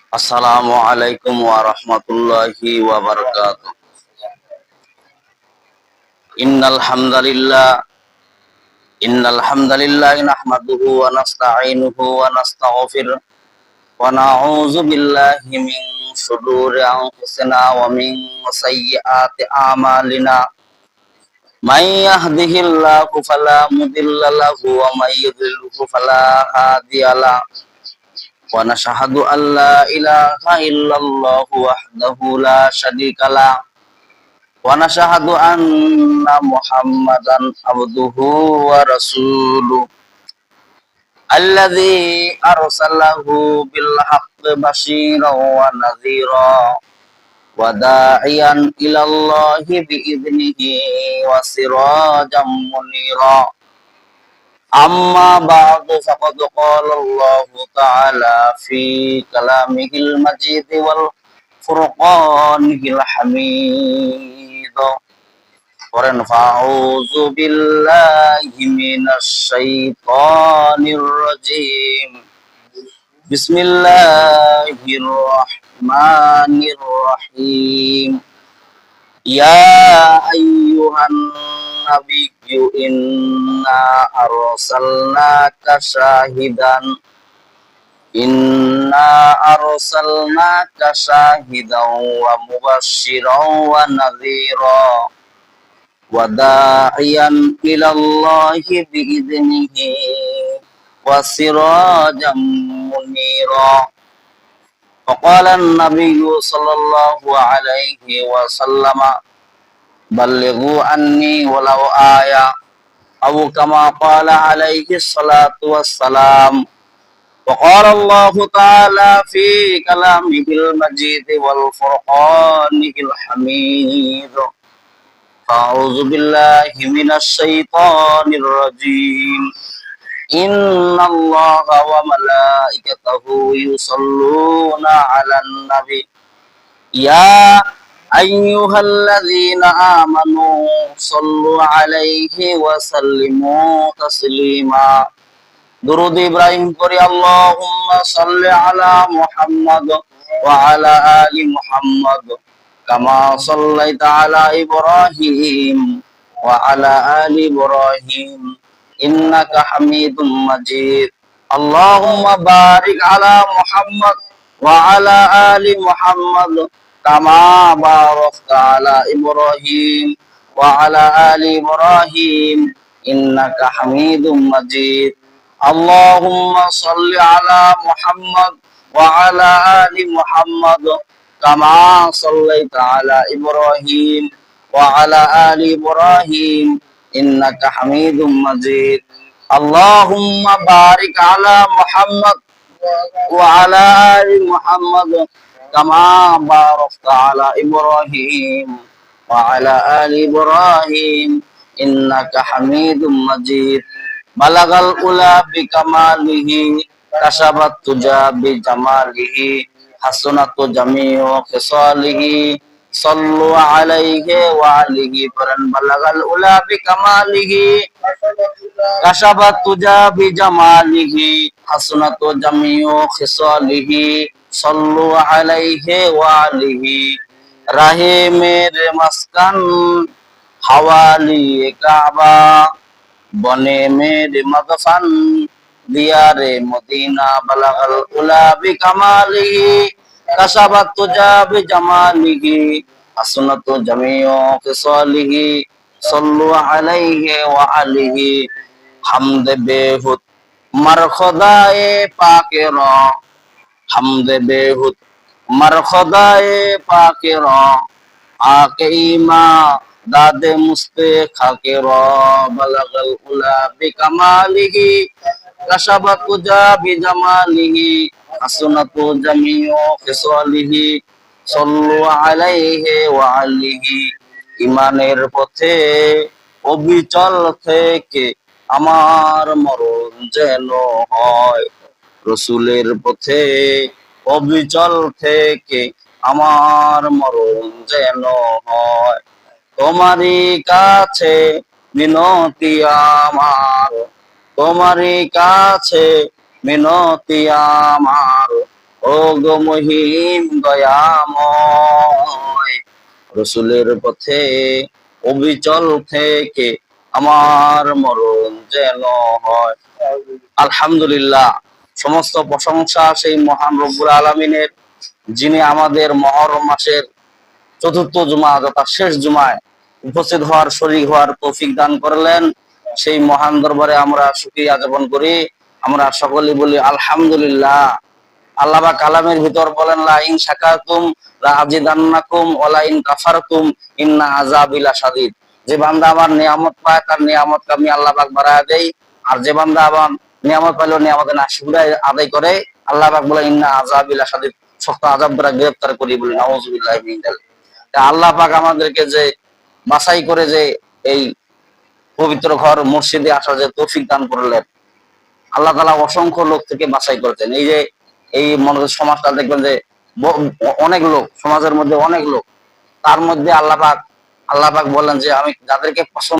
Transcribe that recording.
আসসালামু আলাইকুম ওয়া রাহমাতুল্লাহি ওয়া বারাকাতুহু। ইন্নাল হামদালিল্লাহ নাহমাদুহু ওয়া নাস্তাঈনুহু ওয়া নাস্তাগফিরুহ ওয়া নাউযু বিল্লাহি মিন শুরুরি আনফুসিনা ওয়া মিন সাইয়্যাতি আমালিনা। মান ইয়াহদিহিল্লাহু ফালা মুদিল্লা লাহু ওয়া মান yudlilhu ফালা হাদিয়া lahu। Wa nashhadu an la ilaha illallah wahdahu la syarika lah wa nashhadu anna Muhammadan abduhu wa rasuluh alladzi arsalahu bil haqqi basyiran wa nadhira wa da'iyan ila Allahi bi idnihi wa sirajan munira. Amma ba'du faqad qala Allah ta'ala fi kalamihil majid wal furqanihil hamid. Qur'an fa'udzu billahi minasy syaithanir rajim. Bismillahirrahmanirrahim. Ya ayyuhan nabiyyu inna arsalnaka syahidan wa mubasysyiran wa nadhira wa da'iyan ilallahi bi'idnihi wa sirajan munira. Faqala an-nabiyyu sallallahu alaihi wasallam ballighu anni walau ayah aw kama qala alaihi salatu wassalam. Wa qala Allah ta'ala fi kalamihil majid wal furqanihil hamid. A'udzu billahi minasy syaithanir rajim. Inna Allaha wa malaikatahu yusholluna 'alan nabi. Ya ayyuhalladzina amanu shallu 'alaihi wa sallimu taslima. Durud Ibrahim kori Allahumma shalli 'ala Muhammad wa 'ala ali Muhammad kama shallaita 'ala Ibrahim wa 'ala ali Ibrahim innaka Hamidum Majid. Allahumma barik 'ala Muhammad wa 'ala ali Muhammad kama barakta 'ala Ibrahim wa 'ala ali Ibrahim innaka Hamidum Majid. Allahumma shalli 'ala Muhammad wa 'ala ali Muhammad kama shallaita 'ala Ibrahim wa 'ala ali Ibrahim innaka Hamidum Majid. Allahumma barik 'ala Muhammad wa 'ala ali Muhammad kama barakta 'ala Ibrahim wa 'ala ali Ibrahim innaka Hamidum Majid. Balagal ula bi kamalihi kasabat tuja bi jamalihi hasunatu jami'u khisalihi sallu alaihi wa alihi baran. Balagal ula bi kamalihi kasabat tuja bi jamalihi hasunatu jami'u khisalihi sallu alaihi wa alihi. Rahimir maskan hawali Ka'bah bone mere magfan diyare Madina. Balagal ula bi kamalihi kasabat tuja bi jamalihi hasunatu jami'u qisalihi sallu alaihi wa alihi. Hamde behut mar khodaye pakira, hamde behut mar khodaye pakira ake ima दादे मुस्ते खाके रो. बलगल उला बिकमालिही कशबत तुजा बिजमालिही हसनतु जमीउ खिसालिही सल्लु आलाइहि वा आलिही। ইমানের পথে অবিচল থেকে আমার মরণ যেন হয়, রসুলের পথে অবিচল থেকে আমার মরণ যেন হয়। তোমারই কাছে মিনতি আমার, তোমারই কাছে মিনতি আমার, ও গো মহিম দয়াময়, রসুলের পথে অবিচল থেকে আমার মরণ যেন হয়। আলহামদুলিল্লাহ, সমস্ত প্রশংসা সেই মহান রব্বুল আলামিনের, যিনি আমাদের মহরম মাসের চতুর্থ জুমা তথা শেষ জুমায় উপস্থিত হওয়ার, শরীক হওয়ার তৌফিক দান করলেন। সেই মহান দরবারে আমরা শুকরিয়া জ্ঞাপন করি। আমরা সকলেই বলি আলহামদুলিল্লাহ। আল্লাহ পাক কালামের ভিতর বলেন, লা ইন শাকারতুম লা আযিদান্নাকুম ওয়া লা ইন কাফারতুম ইন্না আযাবি লাশাদীদ। যে বান্দা আমার নিয়ামত পায়, তার নিয়ামতকে আমি আল্লাহ পাক বাড়ায় দেই। আর যে বান্দা আমার নিয়ামত পাইলো নিয়ামতের না শুকরিয়া আদায় করে, আল্লাহ পাক বলে ইন্না আযাবি লাশাদীদ, শক্ত আযাব দ্বারা গ্রেফতার করি। বলি নাউযুবিল্লাহি মিন যালিক। আল্লাহ পাক আমাদেরকে যে বাছাই করে যে এই পবিত্র ঘর মসজিদে আসার যে তৌফিক দান করলেন, আল্লাহ তাআলা অসংখ্য লোক থেকে বাছাই করতেন। এই যে এই মনে সমাজটা দেখবেন যে অনেক লোক, সমাজের মধ্যে অনেক লোক, তার মধ্যে আল্লাহ পাক বলেন যে আমি যাদেরকে পছন্দ